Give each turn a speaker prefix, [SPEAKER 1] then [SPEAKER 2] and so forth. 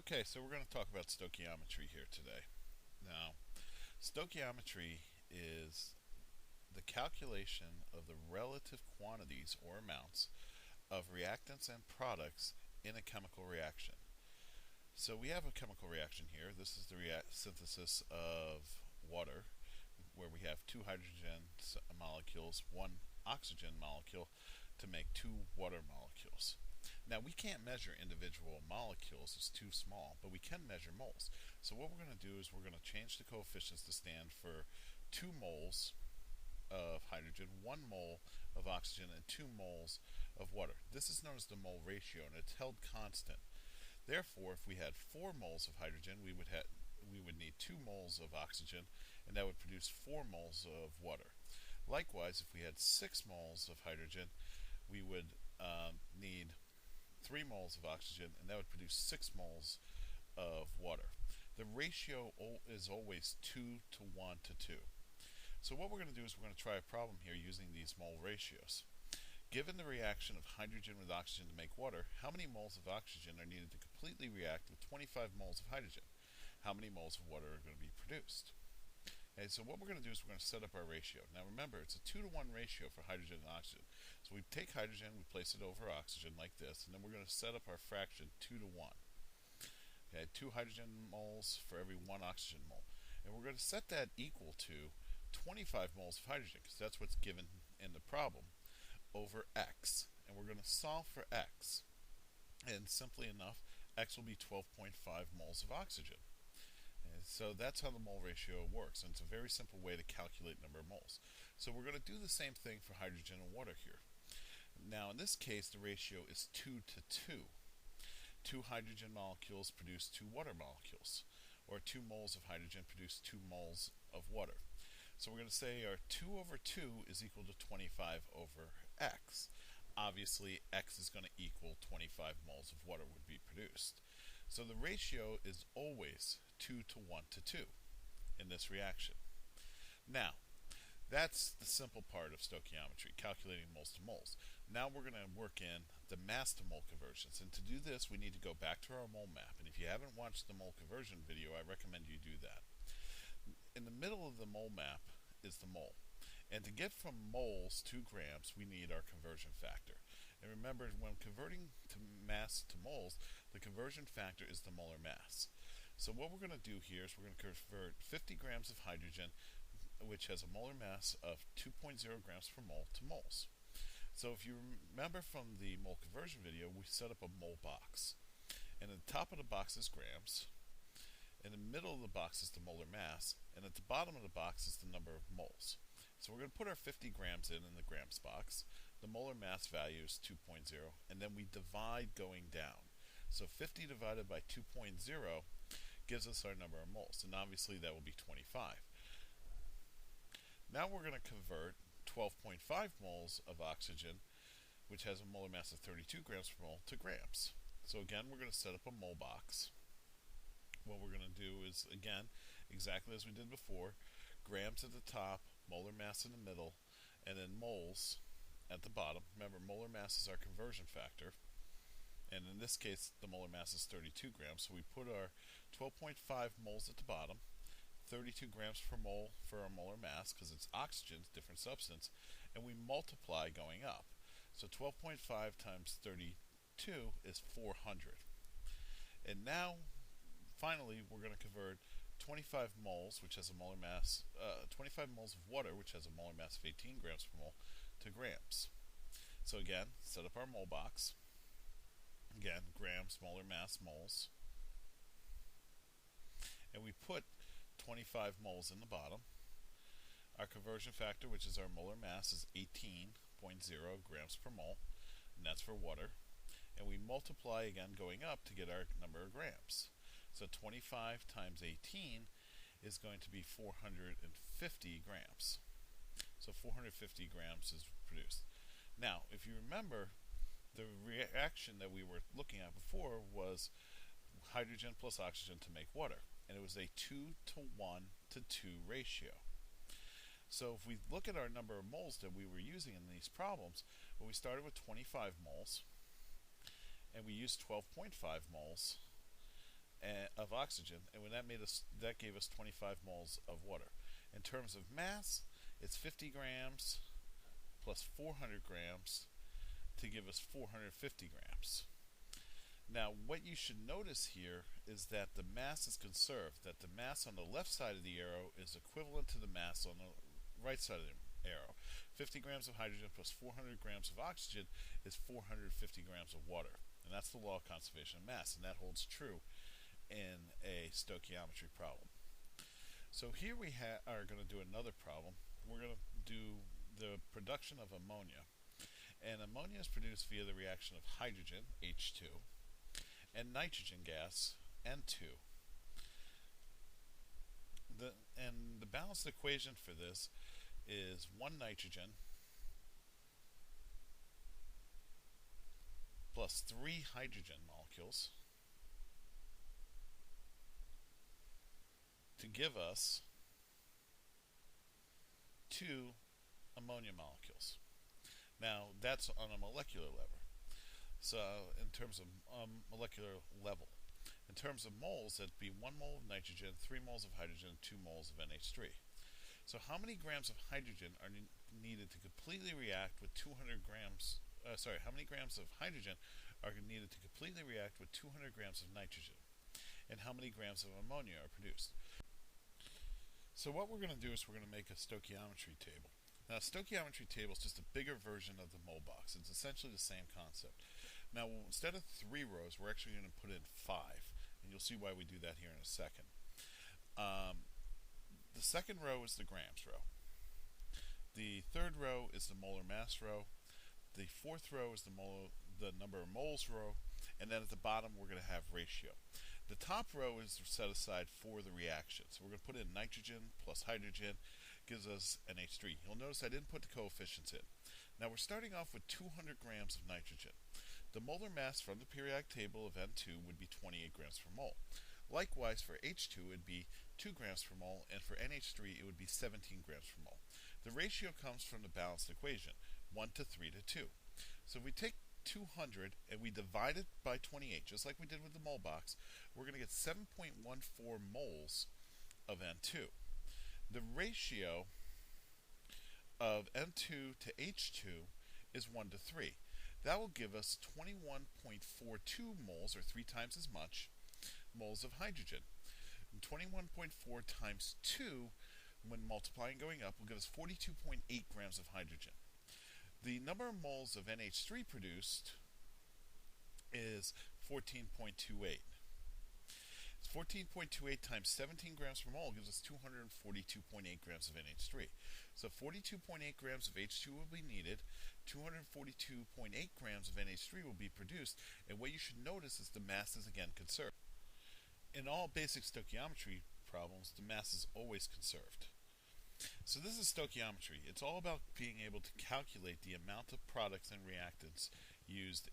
[SPEAKER 1] Okay, so we're going to talk about stoichiometry here today. Now, stoichiometry is the calculation of the relative quantities or amounts of reactants and products in a chemical reaction. So we have a chemical reaction here. This is the synthesis of water, where we have two hydrogen molecules, one oxygen molecule to make two water molecules. Now, we can't measure individual molecules, it's too small, but we can measure moles. So what we're going to do is we're going to change the coefficients to stand for 2 moles of hydrogen, 1 mole of oxygen, and 2 moles of water. This is known as the mole ratio, and it's held constant. Therefore, if we had 4 moles of hydrogen, we would need 2 moles of oxygen, and that would produce 4 moles of water. Likewise, if we had 6 moles of hydrogen, we would need 3 moles of oxygen, and that would produce 6 moles of water. The ratio is always 2 to 1 to 2. So what we're going to do is we're going to try a problem here using these mole ratios. Given the reaction of hydrogen with oxygen to make water, how many moles of oxygen are needed to completely react with 25 moles of hydrogen? How many moles of water are going to be produced? Okay, so what we're going to do is we're going to set up our ratio. Now remember, it's a 2 to 1 ratio for hydrogen and oxygen. So we take hydrogen, we place it over oxygen like this, and then we're going to set up our fraction 2 to 1. Okay, 2 hydrogen moles for every 1 oxygen mole. And we're going to set that equal to 25 moles of hydrogen, because that's what's given in the problem, over x. And we're going to solve for x. And simply enough, x will be 12.5 moles of oxygen. And so that's how the mole ratio works, and it's a very simple way to calculate number of moles. So we're going to do the same thing for hydrogen and water here. Now in this case, the ratio is 2 to 2. 2 hydrogen molecules produce 2 water molecules, or 2 moles of hydrogen produce 2 moles of water. So we're going to say our 2 over 2 is equal to 25 over x. Obviously, x is going to equal 25 moles of water would be produced. So the ratio is always 2 to 1 to 2 in this reaction. Now, that's the simple part of stoichiometry, calculating moles to moles. Now we're going to work in the mass to mole conversions. And to do this, we need to go back to our mole map. And if you haven't watched the mole conversion video, I recommend you do that. In the middle of the mole map is the mole. And to get from moles to grams, we need our conversion factor. And remember, when converting to mass to moles, the conversion factor is the molar mass. So what we're going to do here is we're going to convert 50 grams of hydrogen, which has a molar mass of 2.0 grams per mole, to moles. So if you remember from the mole conversion video, we set up a mole box. And at the top of the box is grams. In the middle of the box is the molar mass, and at the bottom of the box is the number of moles. So we're going to put our 50 grams in the grams box. The molar mass value is 2.0, and then we divide going down. So 50 divided by 2.0 gives us our number of moles, and obviously that will be 25. Now we're going to convert 12.5 moles of oxygen, which has a molar mass of 32 grams per mole, to grams. So again, we're going to set up a mole box. What we're going to do is, again, exactly as we did before, grams at the top, molar mass in the middle, and then moles at the bottom. Remember, molar mass is our conversion factor, and in this case, the molar mass is 32 grams, so we put our 12.5 moles at the bottom, 32 grams per mole for our molar mass, because it's oxygen, different substance, and we multiply going up. So 12.5 times 32 is 400. And now, finally, we're going to convert 25 moles, which has a molar mass, 25 moles of water, which has a molar mass of 18 grams per mole, to grams. So again, set up our mole box. Again, grams, molar mass, moles. And we put 25 moles in the bottom. Our conversion factor, which is our molar mass, is 18.0 grams per mole, and that's for water. And we multiply again going up to get our number of grams. So 25 times 18 is going to be 450 grams. So 450 grams is produced. Now, if you remember, the reaction that we were looking at before was hydrogen plus oxygen to make water. And it was a 2 to 1 to 2 ratio. So if we look at our number of moles that we were using in these problems, well, we started with 25 moles, and we used 12.5 moles of oxygen, and when that gave us 25 moles of water. In terms of mass, it's 50 grams plus 400 grams to give us 450 grams. Now, what you should notice here is that the mass is conserved, that the mass on the left side of the arrow is equivalent to the mass on the right side of the arrow. 50 grams of hydrogen plus 400 grams of oxygen is 450 grams of water. And that's the law of conservation of mass, and that holds true in a stoichiometry problem. So here we are going to do another problem. We're going to do the production of ammonia. And ammonia is produced via the reaction of hydrogen, H2, and nitrogen gas, N2. And the balanced equation for this is 1 nitrogen plus 3 hydrogen molecules to give us 2 ammonia molecules. Now, that's on a molecular level. So, in terms of molecular level. In terms of moles, that'd be 1 mole of nitrogen, 3 moles of hydrogen, 2 moles of NH3. So how many grams of hydrogen are needed to completely react with 200 grams, how many grams of hydrogen are needed to completely react with 200 grams of nitrogen? And how many grams of ammonia are produced? So what we're going to do is we're going to make a stoichiometry table. Now, a stoichiometry table is just a bigger version of the mole box. It's essentially the same concept. Now, instead of 3 rows, we're actually going to put in 5. And you'll see why we do that here in a second. The second row is the grams row. The third row is the molar mass row. The fourth row is the number of moles row. And then at the bottom, we're going to have ratio. The top row is set aside for the reaction. So we're going to put in nitrogen plus hydrogen, gives us NH3. You'll notice I didn't put the coefficients in. Now we're starting off with 200 grams of nitrogen. The molar mass from the periodic table of N2 would be 28 grams per mole. Likewise, for H2, it would be 2 grams per mole, and for NH3, it would be 17 grams per mole. The ratio comes from the balanced equation, 1 to 3 to 2. So if we take 200 and we divide it by 28, just like we did with the mole box, we're going to get 7.14 moles of N2. The ratio of N2 to H2 is 1 to 3. That will give us 21.42 moles, or 3 times as much, moles of hydrogen. And 21.4 times 2, when multiplying going up, will give us 42.8 grams of hydrogen. The number of moles of NH3 produced is 14.28. 14.28 times 17 grams per mole gives us 242.8 grams of NH3. So 42.8 grams of H2 will be needed, 242.8 grams of NH3 will be produced, and what you should notice is the mass is again conserved. In all basic stoichiometry problems, the mass is always conserved. So this is stoichiometry. It's all about being able to calculate the amount of products and reactants used